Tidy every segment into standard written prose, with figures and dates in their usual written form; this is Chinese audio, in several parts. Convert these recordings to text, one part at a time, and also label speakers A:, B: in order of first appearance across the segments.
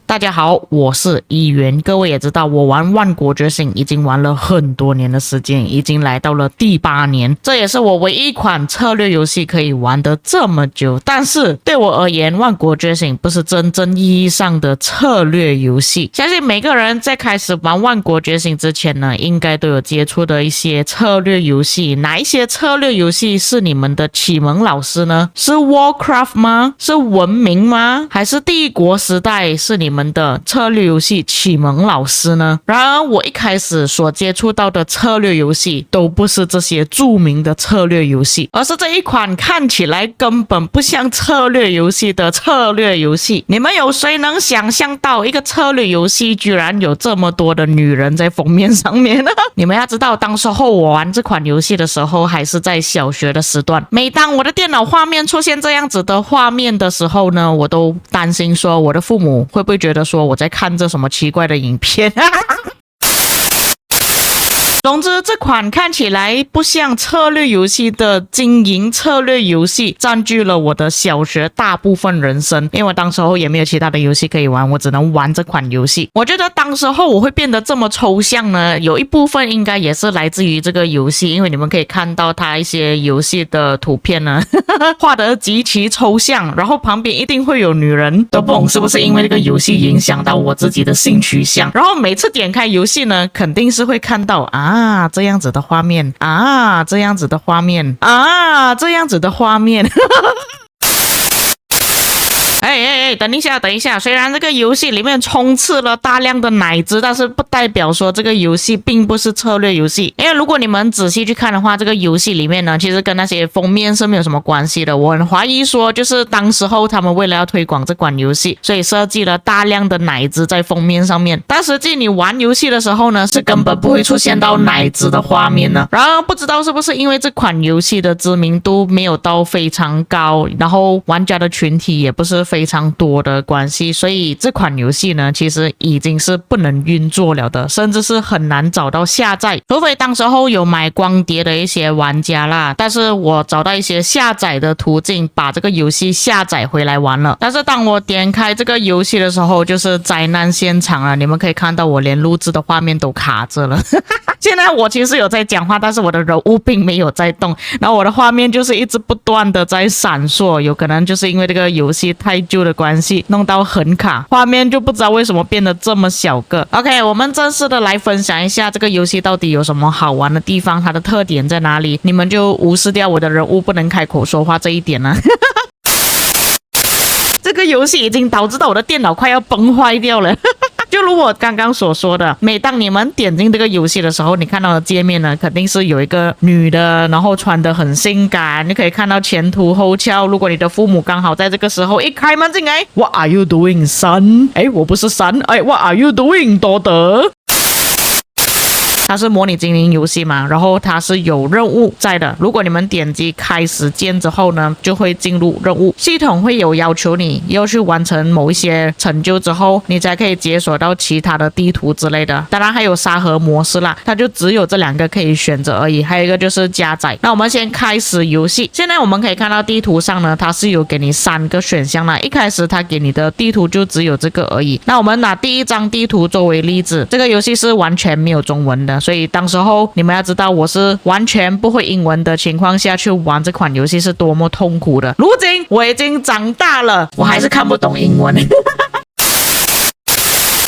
A: 大家好，我是一元。各位也知道，我玩万国觉醒已经玩了很多年的时间，已经来到了第8年。这也是我唯一一款策略游戏可以玩得这么久。但是对我而言，万国觉醒不是真正意义上的策略游戏。相信每个人在开始玩万国觉醒之前呢，应该都有接触的一些策略游戏。哪一些策略游戏是你们的启蒙老师呢？是 Warcraft 吗？是文明吗？还是帝国时代是你们的策略游戏启蒙老师呢？然而我一开始所接触到的策略游戏都不是这些著名的策略游戏，而是这一款看起来根本不像策略游戏的策略游戏。你们有谁能想象到一个策略游戏居然有这么多的女人在封面上面呢？你们要知道，当时候我玩这款游戏的时候还是在小学的时段，每当我的电脑画面出现这样子的画面的时候呢，我都担心说我的父母会不会觉得说我在看这什么奇怪的影片。总之，这款看起来不像策略游戏的经营策略游戏占据了我的小学大部分人生，因为我当时候也没有其他的游戏可以玩，我只能玩这款游戏。我觉得当时候我会变得这么抽象呢，有一部分应该也是来自于这个游戏，因为你们可以看到它一些游戏的图片呢画得极其抽象，然后旁边一定会有女人，都不懂是不是因为这个游戏影响到我自己的性取向。然后每次点开游戏呢，肯定是会看到这样子的画面这样子的画面这样子的画面等一下，虽然这个游戏里面充斥了大量的奶子，但是不代表说这个游戏并不是策略游戏。因为如果你们仔细去看的话，这个游戏里面呢，其实跟那些封面是没有什么关系的。我很怀疑说，就是当时候他们为了要推广这款游戏，所以设计了大量的奶子在封面上面。但实际你玩游戏的时候呢，是根本不会出现到奶子的画面呢。然而不知道是不是因为这款游戏的知名度没有到非常高，然后玩家的群体也不是非常多的关系，所以这款游戏呢，其实已经是不能运作了的，甚至是很难找到下载，除非当时候有买光碟的一些玩家啦。但是我找到一些下载的途径，把这个游戏下载回来玩了。但是当我点开这个游戏的时候，就是灾难现场了。你们可以看到我连录制的画面都卡着了。现在我其实有在讲话，但是我的人物并没有在动，然后我的画面就是一直不断的在闪烁，有可能就是因为这个游戏太旧的关系，弄到很卡，画面就不知道为什么变得这么小个。OK， 我们正式的来分享一下这个游戏到底有什么好玩的地方，它的特点在哪里，你们就无视掉我的人物不能开口说话这一点呢。这个游戏已经导致到我的电脑快要崩坏掉了。就如我刚刚所说的，每当你们点进这个游戏的时候，你看到的界面呢，肯定是有一个女的，然后穿得很性感，你可以看到前凸后翘。如果你的父母刚好在这个时候一开门进来 ，What are you doing, son？ 我不是 son，What are you doing， 多德？它是模拟经营游戏嘛，然后它是有任务在的。如果你们点击开始键之后呢，就会进入任务，系统会有要求你要去完成某一些成就之后，你才可以解锁到其他的地图之类的。当然还有沙盒模式啦，它就只有这2个可以选择而已。还有一个就是加载。那我们先开始游戏。现在我们可以看到地图上呢，它是有给你3个选项啦。一开始它给你的地图就只有这个而已。那我们拿第一张地图作为例子，这个游戏是完全没有中文的。所以当时候你们要知道，我是完全不会英文的情况下去玩这款游戏是多么痛苦的。如今我已经长大了，我还是看不懂英文。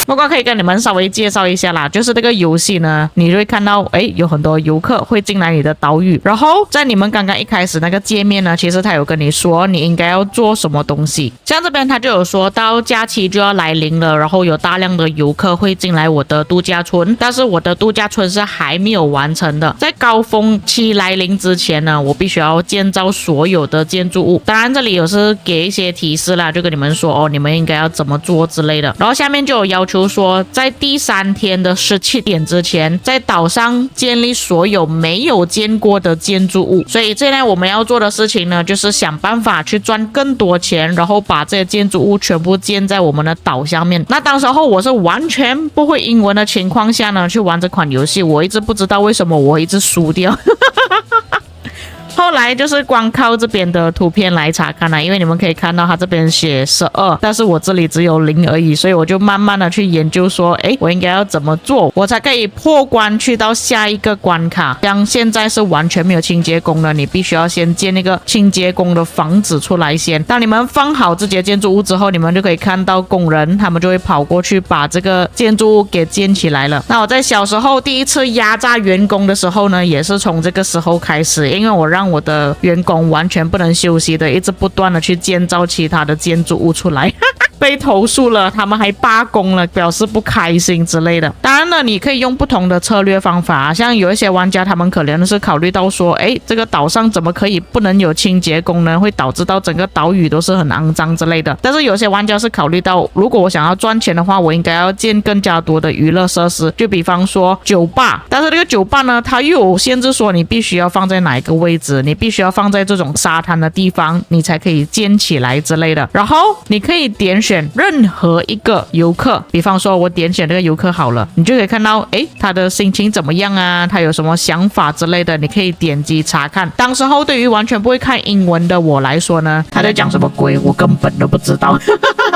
A: 不过可以跟你们稍微介绍一下啦，就是这个游戏呢，你就会看到有很多游客会进来你的岛屿，然后在你们刚刚一开始那个界面呢，其实他有跟你说你应该要做什么东西。像这边他就有说到假期就要来临了，然后有大量的游客会进来我的度假村，但是我的度假村是还没有完成的，在高峰期来临之前呢，我必须要建造所有的建筑物。当然这里有是给一些提示啦，就跟你们说你们应该要怎么做之类的。然后下面就有要求说，在第3天的17点之前，在岛上建立所有没有建过的建筑物。所以现在我们要做的事情呢，就是想办法去赚更多钱，然后把这些建筑物全部建在我们的岛上面。那当时候我是完全不会英文的情况下呢，去玩这款游戏，我一直不知道为什么我一直输掉。后来就是光靠这边的图片来查看因为你们可以看到它这边写12，但是我这里只有0而已，所以我就慢慢的去研究说，我应该要怎么做，我才可以破关去到下一个关卡。像现在是完全没有清洁工了，你必须要先建那个清洁工的房子出来先。当你们放好这些建筑物之后，你们就可以看到工人他们就会跑过去把这个建筑物给建起来了。那我在小时候第一次压榨员工的时候呢，也是从这个时候开始，因为我让我的员工完全不能休息的，一直不断的去建造其他的建筑物出来。被投诉了，他们还罢工了，表示不开心之类的。当然了，你可以用不同的策略方法，像有一些玩家他们可能是考虑到说，这个岛上怎么可以不能有清洁工呢？会导致到整个岛屿都是很肮脏之类的。但是有些玩家是考虑到，如果我想要赚钱的话，我应该要建更加多的娱乐设施，就比方说酒吧。但是这个酒吧呢，它又有限制说你必须要放在哪一个位置，你必须要放在这种沙滩的地方，你才可以建起来之类的。然后你可以点选任何一个游客，比方说我点选这个游客好了，你就可以看到他的心情怎么样啊，他有什么想法之类的，你可以点击查看。当时候对于完全不会看英文的我来说呢，他在讲什么鬼我根本都不知道。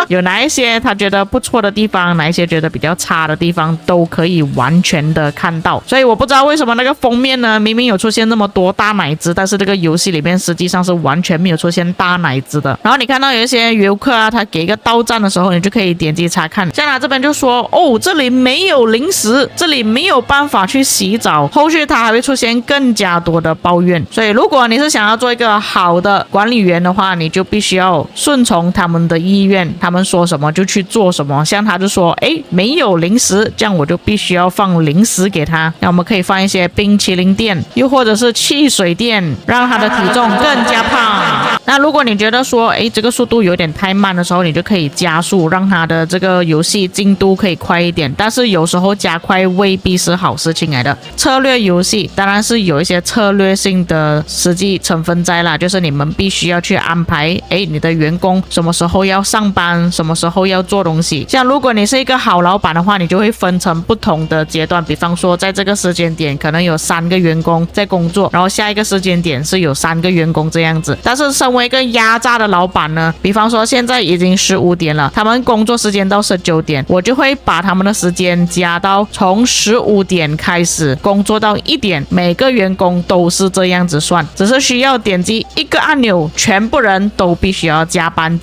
A: 有哪一些他觉得不错的地方，哪一些觉得比较差的地方，都可以完全的看到。所以我不知道为什么那个封面呢，明明有出现那么多大奶子，但是这个游戏里面实际上是完全没有出现大奶子的。然后你看到有一些游客啊，他给一个到站的时候，你就可以点击查看。像他这边就说，这里没有零食，这里没有办法去洗澡，后续他还会出现更加多的抱怨。所以如果你是想要做一个好的管理员的话，你就必须要顺从他们的意愿，他们说什么就去做什么。像他就说没有零食，这样我就必须要放零食给他。那我们可以放一些冰淇淋店，又或者是汽水店，让他的体重更加胖。那如果你觉得说这个速度有点太慢的时候，你就可以加速，让他的这个游戏进度可以快一点。但是有时候加快未必是好事情来的。策略游戏当然是有一些策略性的实际成分在啦，就是你们必须要去安排你的员工什么时候要上班，什么时候要做东西。像如果你是一个好老板的话，你就会分成不同的阶段，比方说在这个时间点可能有3个员工在工作，然后下一个时间点是有3个员工这样子。但是身为一个压榨的老板呢，比方说现在已经15点了，他们工作时间到19点，我就会把他们的时间加到从15点开始工作到1点，每个员工都是这样子算，只是需要点击一个按钮，全部人都必须要加班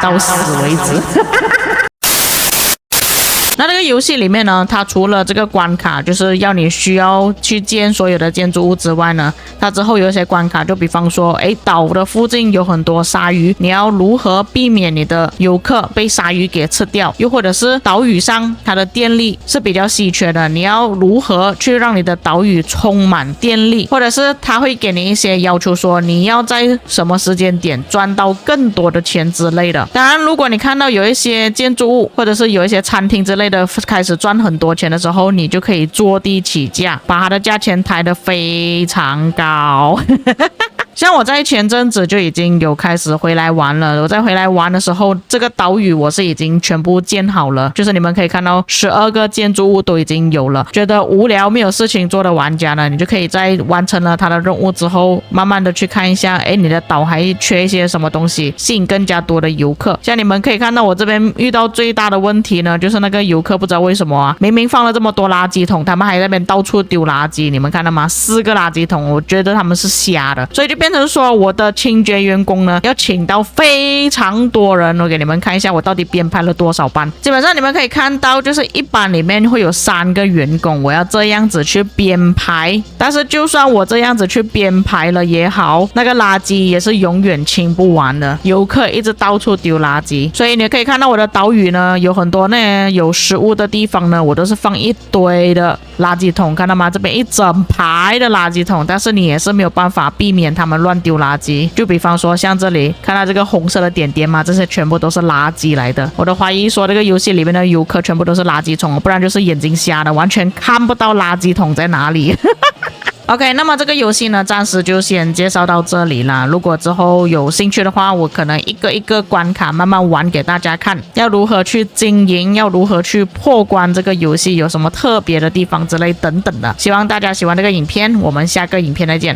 A: 到死为止。那这个游戏里面呢，它除了这个关卡就是要你需要去建所有的建筑物之外呢，它之后有一些关卡，就比方说岛的附近有很多鲨鱼，你要如何避免你的游客被鲨鱼给吃掉，又或者是岛屿上它的电力是比较稀缺的，你要如何去让你的岛屿充满电力，或者是它会给你一些要求说你要在什么时间点赚到更多的钱之类的。当然如果你看到有一些建筑物或者是有一些餐厅之类的开始赚很多钱的时候，你就可以坐地起价，把它的价钱抬得非常高。像我在前阵子就已经有开始回来玩了，我在回来玩的时候，这个岛屿我是已经全部建好了，就是你们可以看到12个建筑物都已经有了。觉得无聊没有事情做的玩家呢，你就可以在完成了他的任务之后，慢慢的去看一下你的岛还缺一些什么东西，吸引更加多的游客。像你们可以看到我这边遇到最大的问题呢，就是那个游客不知道为什么明明放了这么多垃圾桶，他们还在那边到处丢垃圾，你们看到吗？4个垃圾桶，我觉得他们是瞎的。所以就变成说我的清洁员工呢要请到非常多人，我给你们看一下我到底编排了多少班。基本上你们可以看到就是一班里面会有3个员工，我要这样子去编排。但是就算我这样子去编排了也好，那个垃圾也是永远清不完的，游客一直到处丢垃圾。所以你可以看到我的岛屿呢有很多呢有食物的地方呢，我都是放一堆的垃圾桶，看到吗？这边一整排的垃圾桶，但是你也是没有办法避免他们乱丢垃圾。就比方说像这里看到这个红色的点点吗？这些全部都是垃圾来的。我都怀疑说这个游戏里面的游客全部都是垃圾桶，不然就是眼睛瞎的，完全看不到垃圾桶在哪里。OK， 那么这个游戏呢暂时就先介绍到这里啦。如果之后有兴趣的话，我可能一个一个关卡慢慢玩给大家看，要如何去经营，要如何去破关，这个游戏有什么特别的地方之类等等的。希望大家喜欢这个影片，我们下个影片再见。